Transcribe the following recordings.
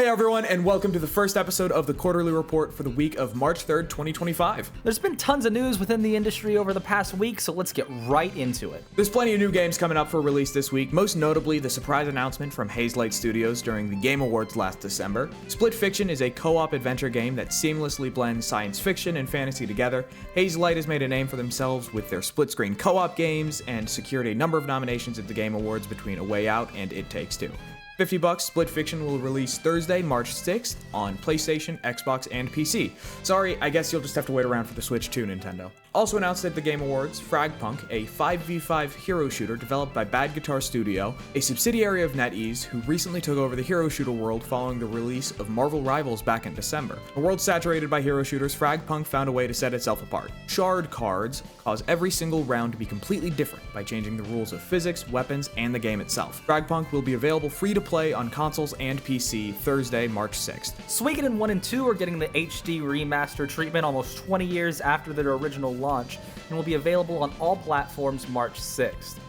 Hey everyone, and welcome to the first episode of the quarterly report for the week of March 3rd, 2025. There's been tons of news within the industry over the past week, so let's get right into it. There's plenty of new games coming up for release this week, most notably the surprise announcement from Hazelight Studios during the Game Awards last December. Split Fiction is a co-op adventure game that seamlessly blends science fiction and fantasy together. Hazelight has made a name for themselves with their split-screen co-op games and secured a number of nominations at the Game Awards between A Way Out and It Takes Two. $50, Split Fiction will release Thursday, March 6th on PlayStation, Xbox, and PC. Sorry, I guess you'll just have to wait around for the Switch too, Nintendo. Also announced at the Game Awards, Fragpunk, a 5v5 hero shooter developed by Bad Guitar Studio, a subsidiary of NetEase, who recently took over the hero shooter world following the release of Marvel Rivals back in December. A world saturated by hero shooters, Fragpunk found a way to set itself apart. Shard cards cause every single round to be completely different by changing the rules of physics, weapons, and the game itself. Fragpunk will be available free to play on consoles and PC Thursday, March 6th. Suikoden 1 and 2 are getting the HD remaster treatment almost 20 years after their original launch and will be available on all platforms March 6th.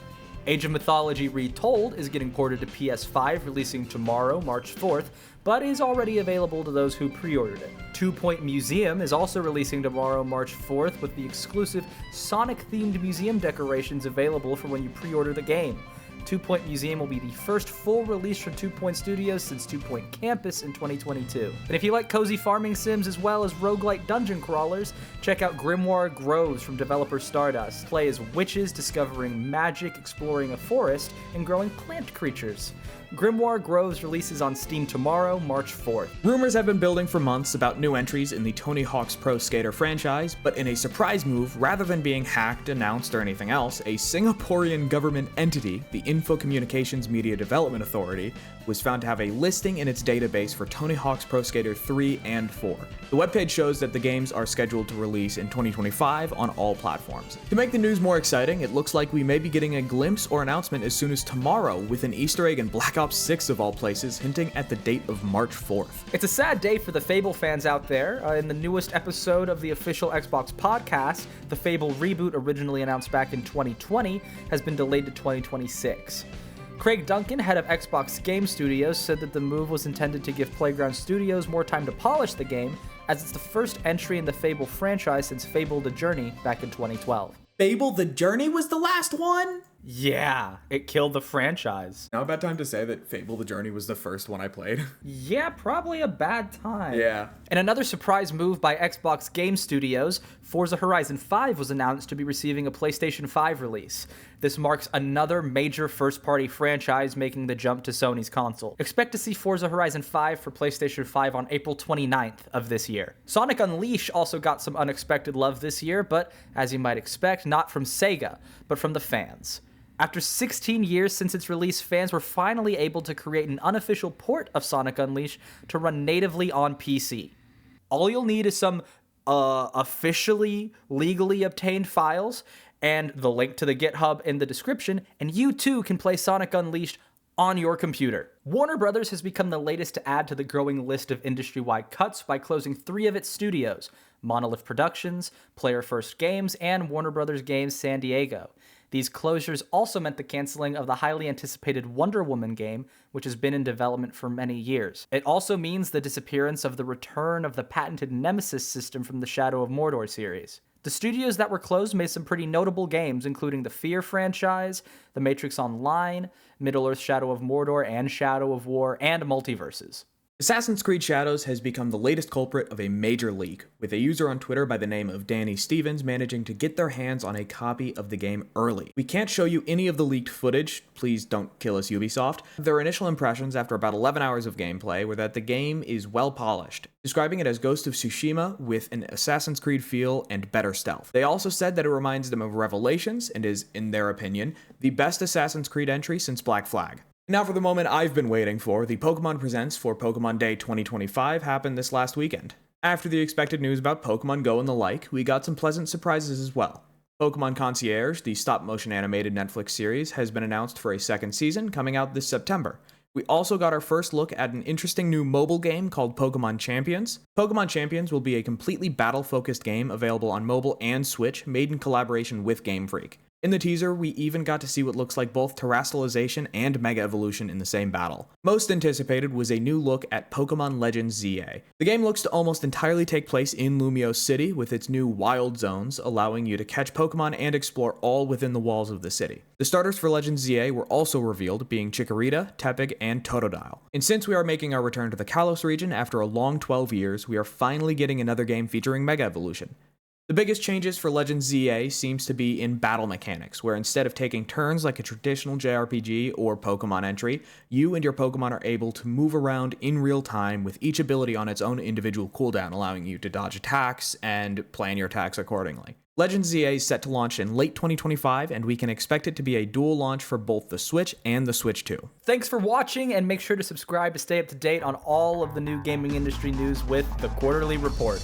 Age of Mythology Retold is getting ported to PS5, releasing tomorrow, March 4th, but is already available to those who pre-ordered it. 2 Point Museum is also releasing tomorrow, March 4th, with the exclusive Sonic-themed museum decorations available for when you pre-order the game. 2 Point Museum will be the first full release from 2 Point Studios since 2 Point Campus in 2022. And if you like cozy farming sims as well as roguelike dungeon crawlers, check out Grimoire Groves from developer Stardust. Play as witches discovering magic, exploring a forest, and growing plant creatures. Grimoire Groves releases on Steam tomorrow, March 4th. Rumors have been building for months about new entries in the Tony Hawk's Pro Skater franchise, but in a surprise move, rather than being hacked, announced, or anything else, a Singaporean government entity, the Info Communications Media Development Authority, was found to have a listing in its database for Tony Hawk's Pro Skater 3 and 4. The webpage shows that the games are scheduled to release in 2025 on all platforms. To make the news more exciting, it looks like we may be getting a glimpse or announcement as soon as tomorrow with an Easter egg in Black Ops 6 of all places, hinting at the date of March 4th. It's a sad day for the Fable fans out there. In the newest episode of the official Xbox podcast, the Fable reboot, originally announced back in 2020, has been delayed to 2026. Craig Duncan, head of Xbox Game Studios, said that the move was intended to give Playground Studios more time to polish the game, as it's the first entry in the Fable franchise since Fable The Journey back in 2012. Fable The Journey was the last one? Yeah, it killed the franchise. Now a bad time to say that Fable The Journey was the first one I played. Yeah, probably a bad time. Yeah. In another surprise move by Xbox Game Studios, Forza Horizon 5 was announced to be receiving a PlayStation 5 release. This marks another major first-party franchise making the jump to Sony's console. Expect to see Forza Horizon 5 for PlayStation 5 on April 29th of this year. Sonic Unleashed also got some unexpected love this year, but as you might expect, not from Sega, but from the fans. After 16 years since its release, fans were finally able to create an unofficial port of Sonic Unleashed to run natively on PC. All you'll need is some officially, legally obtained files, and the link to the GitHub in the description, and you too can play Sonic Unleashed on your computer. Warner Brothers has become the latest to add to the growing list of industry-wide cuts by closing 3 of its studios: Monolith Productions, Player First Games, and Warner Brothers Games San Diego. These closures also meant the canceling of the highly anticipated Wonder Woman game, which has been in development for many years. It also means the disappearance of the return of the patented Nemesis system from the Shadow of Mordor series. The studios that were closed made some pretty notable games, including the Fear franchise, The Matrix Online, Middle-earth Shadow of Mordor, and Shadow of War, and Multiverses. Assassin's Creed Shadows has become the latest culprit of a major leak, with a user on Twitter by the name of Danny Stevens managing to get their hands on a copy of the game early. We can't show you any of the leaked footage, please don't kill us Ubisoft. Their initial impressions after about 11 hours of gameplay were that the game is well polished, describing it as Ghost of Tsushima with an Assassin's Creed feel and better stealth. They also said that it reminds them of Revelations and is, in their opinion, the best Assassin's Creed entry since Black Flag. Now for the moment I've been waiting for. The Pokemon Presents for Pokemon Day 2025 happened this last weekend. After the expected news about Pokemon Go and the like, we got some pleasant surprises as well. Pokemon Concierge, the stop-motion animated Netflix series, has been announced for a second season coming out this September. We also got our first look at an interesting new mobile game called Pokemon Champions. Pokemon Champions will be a completely battle-focused game available on mobile and Switch, made in collaboration with Game Freak. In the teaser, we even got to see what looks like both terrestrialization and mega evolution in the same battle. Most anticipated was a new look at Pokemon Legends ZA. The game looks to almost entirely take place in Lumiose City with its new wild zones, allowing you to catch Pokemon and explore all within the walls of the city. The starters for Legends ZA were also revealed, being Chikorita, Tepig, and Totodile. And since we are making our return to the Kalos region after a long 12 years, we are finally getting another game featuring Mega Evolution. The biggest changes for Legends ZA seems to be in battle mechanics, where instead of taking turns like a traditional JRPG or Pokemon entry, you and your Pokemon are able to move around in real time with each ability on its own individual cooldown, allowing you to dodge attacks and plan your attacks accordingly. Legends ZA is set to launch in late 2025, and we can expect it to be a dual launch for both the Switch and the Switch 2. Thanks for watching, and make sure to subscribe to stay up to date on all of the new gaming industry news with the Quarterly Report.